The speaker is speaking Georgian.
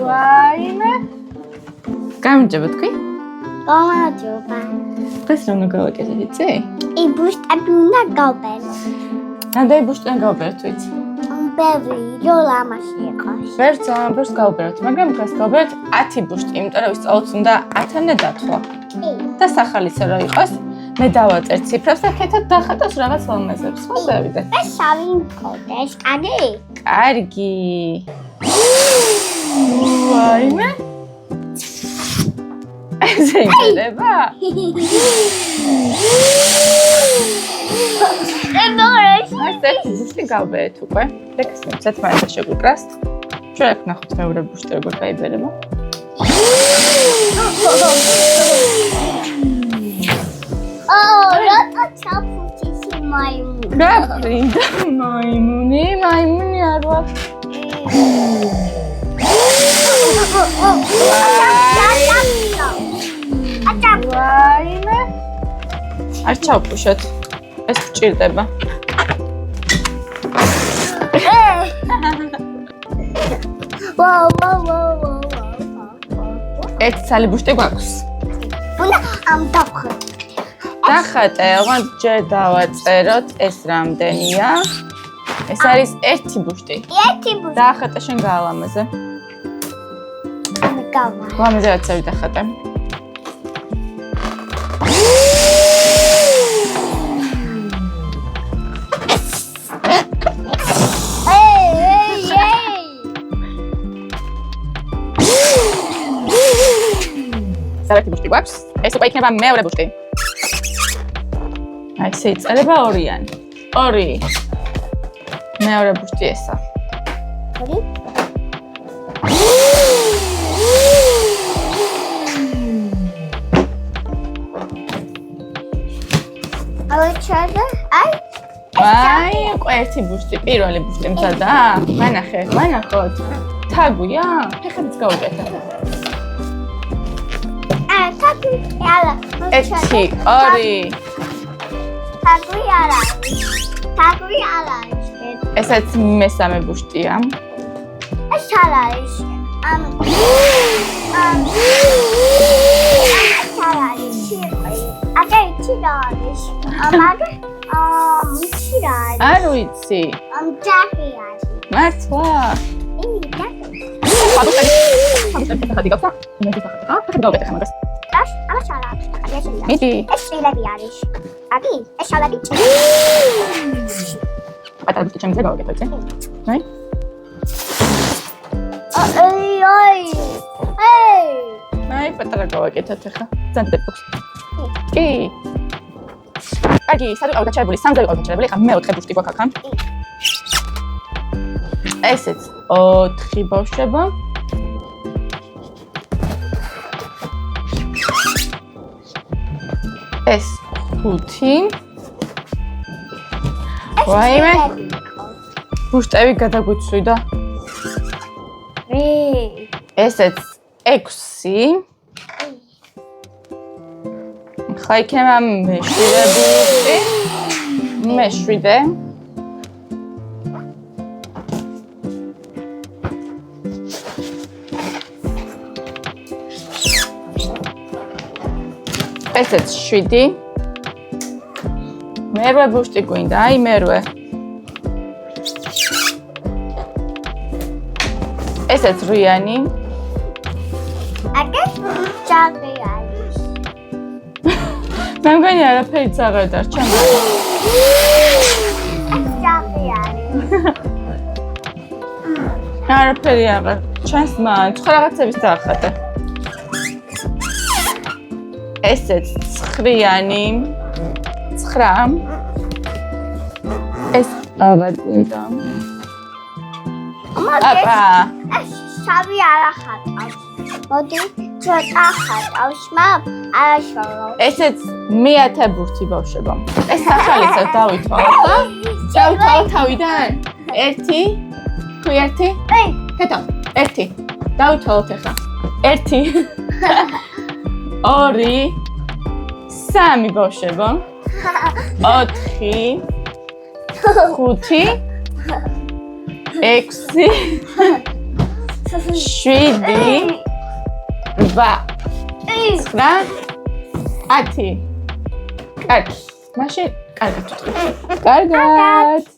ვაიმე. გამარჯობა თქვი? გამარჯობა. დღეს რა უნდა გავაკეთოთ, იცი? ბუშტები უნდა გავბერო. რამდენი ბუშტი უნდა გავბეროთ, ვიცი? ბევრი, რომ ამაში იყოს. ვერც გავბეროთ, მაგრამ დღეს გავბეროთ 10 ბუშტი, იმიტომ რომ სწავლოთ უნდა 10-ამდე დათვლა. და სახალისო რა იყოს? მე დავაწერ ციფრებს და ქეთოთ დახატოს რაღაც ლამაზებს. ხო დავიდე. და შავი მქონდეს, კარგი? კარგი. ვაიმე. ესე იქნება? ეს ბუშტი გავბერეთ უკვე. ლექსებს ერთმანეთს შეგვიკრას. ჩვენ აქ ნახოთ მეორე ბუშტი როგორ გაიბერება. რატო ჩაფუთისი მაიმუნი? გაფრინდა მაიმუნი არ ვარ. ვაიმე. არ ჩავფუშოთ. ეს გჭირდება. ერთი ცალი ბუშტი გვაქვს. უნდა ამ დავხატო. დახატე, ოღონდ ჯერ დავაწეროთ ეს რამდენია. ეს არის ერთი ბუშტი. ერთი ბუშტი. დაახატე შენ გაალამაზე. გავა. ლამაზე აცევი დახატე. ერთი ბუშტი გვაქვს. ეს უკვე იქნება მეორე ბუშტი. აი ესე იწერება ორიანი. 2. მეორე ბუშტი ესა. ორი. აი, უკვე ერთი ბუშტი, პირველი ბუშტი მზადა? მანახოთ. თაგვია? ფეხებიც გავუკეთე. თაგვი არა. 1, 2. თაგვი არა. ესაც მესამე ბუშტია. ეს არ არის. არ ვიცი. ჯახი არის. მართლა? მიდი. ეს შილები არის. აკი, ეს შალები. პატარა ბუშტი ჩემზე გავაკეთე, იცი? აი. აი, პატარა გავაკეთეთ ახლა. ზანდებ ბოქს. კი. აი, სადღაც გაჩერებული, სამგზავრო გაჩერებული, ახლა მეოთხე ბუშტი გვაქვს აქ. ესეც 4 ბავშვება. ეს 5. ვაიმე. ბუშტები გადაგვიცვიდა. ესეც 6. ხა იქნება მე-7 ბუშტი. მე-7. ესეც 7. მერვე ბუშტი გვინდა, აი მერვე. ესეც 8-იანი. აკე ჯახი არის. მე მგონი არაფერი აღარ დარჩა. ჯახი არის. არაფერი აღარ ჩანს, მაგრამ სხვა რაღაცების დაახატე. ესეც 9-იანი. 9. ეს აღარ გვინდა. აპა. ეს შავი არ ახატავს. მოდი, ცოტა ხატავს, მაგრამ არაშავო. ესეც მე-10 ბურთი ბავშვებო. ეს სახალისად დავითვალოთ, ხო? დავითვალოთ თავიდან. 1. თუ 1? კეთო. 1. დავითვალოთ ახლა. 1. 2. 3 ბავშვებო. 4. 5. 6 7 8 9 10 კარგი მაშინ კარგად ვთქვი კარგად